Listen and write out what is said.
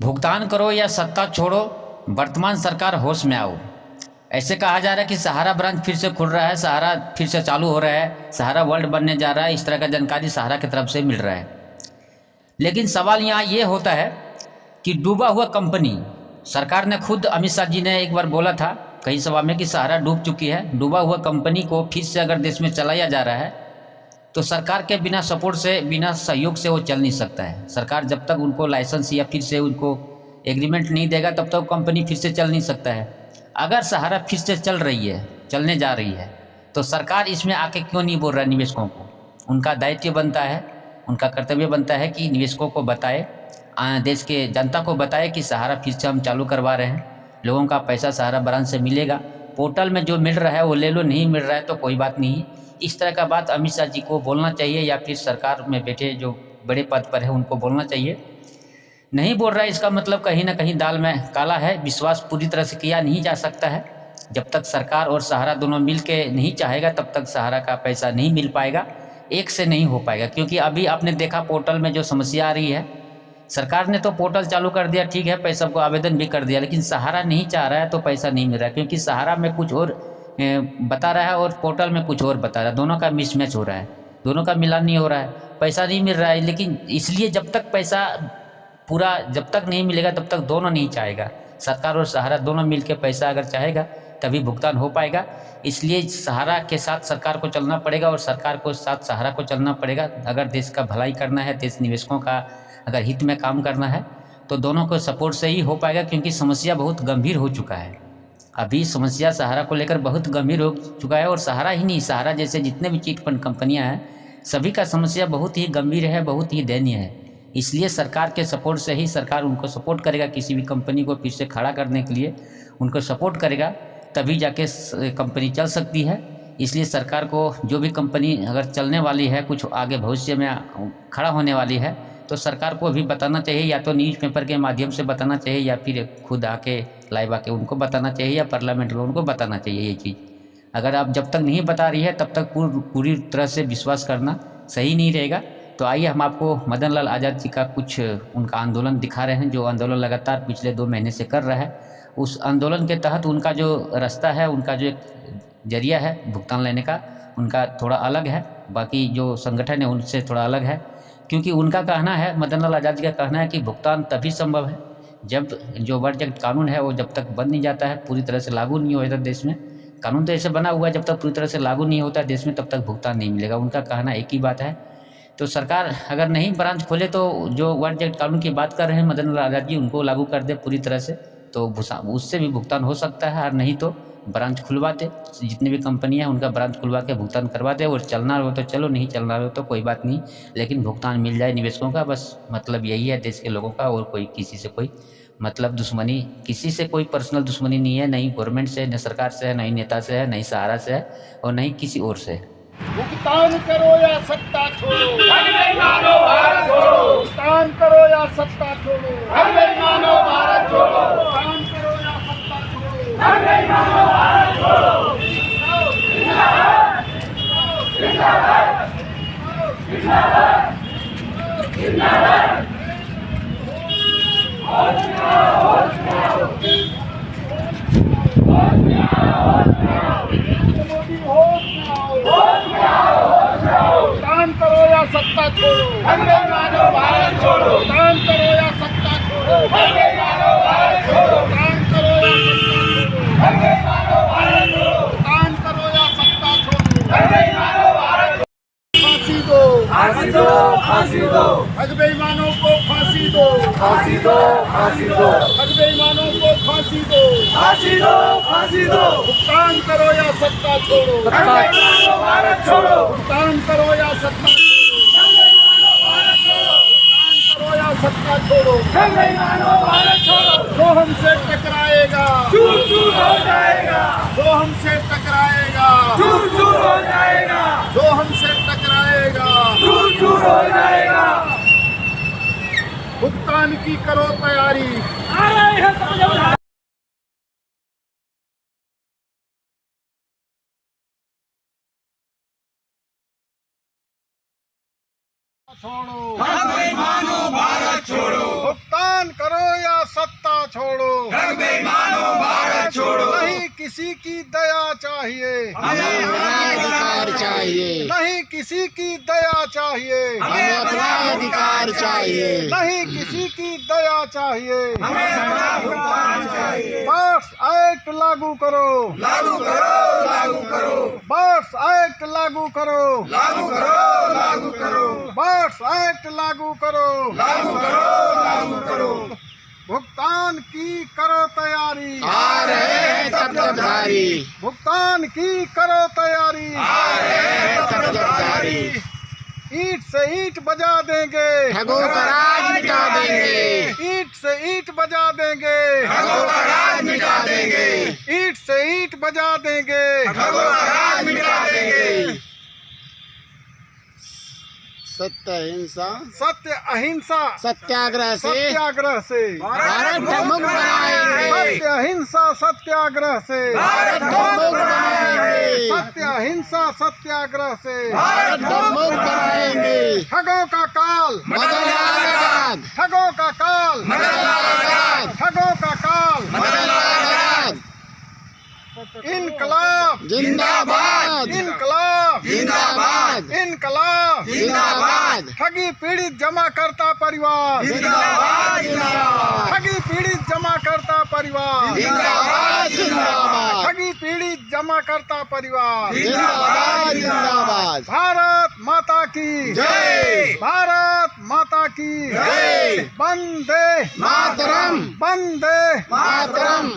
भुगतान करो या सत्ता छोड़ो, वर्तमान सरकार होश में आओ। ऐसे कहा जा रहा है कि सहारा ब्रांच फिर से खुल रहा है, सहारा फिर से चालू हो रहा है, सहारा वर्ल्ड बनने जा रहा है, इस तरह का जानकारी सहारा की तरफ से मिल रहा है। लेकिन सवाल यहाँ ये होता है कि डूबा हुआ कंपनी, सरकार ने खुद अमित शाह जी ने एक बार बोला था कई सभा में कि सहारा डूब चुकी है। डूबा हुआ कंपनी को फिर से अगर देश में चलाया जा रहा है तो सरकार के बिना सपोर्ट से, बिना सहयोग से वो चल नहीं सकता है। सरकार जब तक उनको लाइसेंस या फिर से उनको एग्रीमेंट नहीं देगा तब तक कंपनी फिर से चल नहीं सकता है। अगर सहारा फिर से चल रही है, चलने जा रही है, तो सरकार इसमें आके क्यों नहीं बोल रहा है निवेशकों को? उनका दायित्व बनता है, उनका कर्तव्य बनता है कि निवेशकों को बताए, देश के जनता को बताए कि सहारा फिर से हम चालू करवा रहे हैं, लोगों का पैसा सहारा ब्रांच से मिलेगा, पोर्टल में जो मिल रहा है वो ले लो, नहीं मिल रहा है तो कोई बात नहीं। इस तरह का बात अमित शाह जी को बोलना चाहिए, या फिर सरकार में बैठे जो बड़े पद पर है उनको बोलना चाहिए। नहीं बोल रहा है, इसका मतलब कहीं ना कहीं दाल में काला है। विश्वास पूरी तरह से किया नहीं जा सकता है। जब तक सरकार और सहारा दोनों मिल के नहीं चाहेगा तब तक सहारा का पैसा नहीं मिल पाएगा, एक से नहीं हो पाएगा। क्योंकि अभी आपने देखा पोर्टल में जो समस्या आ रही है, सरकार ने तो पोर्टल चालू कर दिया, ठीक है, पैसा को आवेदन भी कर दिया, लेकिन सहारा नहीं चाह रहा है तो पैसा नहीं मिल रहा है। क्योंकि सहारा में कुछ और बता रहा है और पोर्टल में कुछ और बता रहा है, दोनों का मिसमैच हो रहा है, दोनों का मिलान नहीं हो रहा है, पैसा नहीं मिल रहा है। लेकिन इसलिए जब तक पैसा पूरा जब तक नहीं मिलेगा तब तक दोनों नहीं चाहेगा। सरकार और सहारा दोनों मिलकर पैसा अगर चाहेगा तभी भुगतान हो पाएगा। इसलिए सहारा के साथ सरकार को चलना पड़ेगा और सरकार को साथ सहारा को चलना पड़ेगा। अगर देश का भलाई करना है, देश निवेशकों का अगर हित में काम करना है तो दोनों को सपोर्ट से ही हो पाएगा। क्योंकि समस्या बहुत गंभीर हो चुका है, अभी समस्या सहारा को लेकर बहुत गंभीर हो चुका है। और सहारा ही नहीं, सहारा जैसे जितने भी चिट फंड कंपनियां हैं सभी का समस्या बहुत ही गंभीर है, बहुत ही दयनीय है। इसलिए सरकार के सपोर्ट से ही, सरकार उनको सपोर्ट करेगा, किसी भी कंपनी को फिर से खड़ा करने के लिए उनको सपोर्ट करेगा, तभी जाके कंपनी चल सकती है। इसलिए सरकार को जो भी कंपनी अगर चलने वाली है, कुछ आगे भविष्य में खड़ा होने वाली है, तो सरकार को भी बताना चाहिए, या तो न्यूज़पेपर के माध्यम से बताना चाहिए, या फिर खुद आके लाइव आके उनको बताना चाहिए, या पार्लियामेंट में उनको बताना चाहिए ये चीज़। अगर आप जब तक नहीं बता रही है तब तक पूरी तरह से विश्वास करना सही नहीं रहेगा। तो आइए हम आपको मदन लाल आज़ाद जी का कुछ उनका आंदोलन दिखा रहे हैं, जो आंदोलन लगातार पिछले 2 महीने से कर रहा है। उस आंदोलन के तहत उनका जो रास्ता है, उनका जो एक जरिया है भुगतान लेने का, उनका थोड़ा अलग है, बाकी जो संगठन है उनसे थोड़ा अलग है। क्योंकि उनका कहना है, मदन लाल आज़ाद जी का कहना है कि भुगतान तभी संभव है जब जो वर्ल्ड एक्ट कानून है वो जब तक बन नहीं जाता है, पूरी तरह से लागू नहीं होता देश में। कानून तो ऐसे बना हुआ है, जब तक पूरी तरह से लागू नहीं होता देश में तब तक भुगतान नहीं मिलेगा। उनका कहना एक ही बात है। तो सरकार अगर नहीं ब्रांच खोले तो जो वर्ल्ड एक्ट कानून की बात कर रहे हैं मदन लाल आज़ाद जी, उनको लागू कर दे पूरी तरह से, तो उससे भी भुगतान हो सकता है। और नहीं तो ब्रांच खुलवाते, जितनी भी कंपनियां उनका ब्रांच खुलवा के भुगतान करवाते, और चलना हो तो चलो, नहीं चलना हो तो कोई बात नहीं, लेकिन भुगतान मिल जाए निवेशकों का। बस मतलब यही है देश के लोगों का, और कोई किसी से कोई मतलब दुश्मनी, किसी से कोई पर्सनल दुश्मनी नहीं है, नहीं गवर्नमेंट से, न सरकार से है, नहीं नेता से है, नहीं सहारा से है, और नहीं किसी और से। भुगतान करो या सत्ता छोड़ो, भुगतान करो या सत्ता छोड़ो, भारत छोड़ो, भुगतान करो या सत्ता छोड़ो, भारत छोड़ो, जिंदाबाद, जिंदाबाद, जिंदाबाद, जिंदाबाद, भुगतान करो या सत्ता छोड़ो, भारत छोड़ो, भुगतान करो या सत्ता छोड़ो, भारत छोड़ो, भुगतान करो या सत्ता छोड़ो, भारत छोड़ो, भुगतान करो या सत्ता छोड़ो, फांसी दो, फांसी दो, फांसी दो, ठग बेईमानों को फांसी दो, फांसी दो, फांसी दो, ठग बेईमानों को फांसी दो, फांसी दो, फांसी दो, भुगतान करो या सत्ता छोड़ो, भारत छोड़ो, भुगतान करो या सत्ता छोड़ो, भारत छोड़ो, भुगतान करो या सत्ता छोड़ो, भारत छोड़ो, जो हमसे टकराएगा चूर चूर हो जाएगा, जो हमसे टकराएगा चूर चूर हो जाएगा, जो हमसे टकराएगा चूर चूर हो जाएगा। भुगतान की करो तैयारी, आ रहे हैं छोड़ो, भारत छोड़ो, भुगतान करो या चाहिए, नहीं किसी की दया चाहिए, हमें अपना अधिकार चाहिए, नहीं किसी की दया चाहिए, बस एक्ट लागू करो, लागू करो, लागू करो, बस एक्ट लागू करो, लागू करो, लागू करो, बस एक्ट लागू करो, लागू करो, लागू करो, भुगतान की करो तैयारी, आ रहे हैं तबदारी, भुगतान की करो तैयारी, आ रहे हैं तबदारी, ईंट से ईंट बजा देंगे, ठगों का राज मिटा देंगे, ईंट से ईंट बजा देंगे, ठगों का राज मिटा देंगे, ईंट से ईंट बजा देंगे, ठगों का राज मिटा देंगे। सत्य अहिंसा, सत्य अहिंसा सत्याग्रह से सत्याग्रह से भारत मुक्त बनाएंगे, सत्य अहिंसा सत्याग्रह से भारत मुक्त बनाएंगे, सत्य अहिंसा सत्याग्रह से भारत मुक्त बनाएंगे। ठगों का काल मदन लाल आजाद, ठगों का काल मदन लाल आजाद, ठगों का काल मदन लाल आजाद, इनकलाब जिंदाबाद, इनकलाब जिंदाबाद, इनकलाब जिंदाबाद, ठगी पीड़ित जमा करता परिवार, जिंदाबाद, जिंदाबाद, ठगी पीड़ित जमा करता परिवार, जिंदाबाद, जिंदाबाद, ठगी पीड़ित जमा करता परिवार, जिंदाबाद, जिंदाबाद। भारत माता की जय, भारत माता की जय, वंदे मातरम, वंदे मातरम।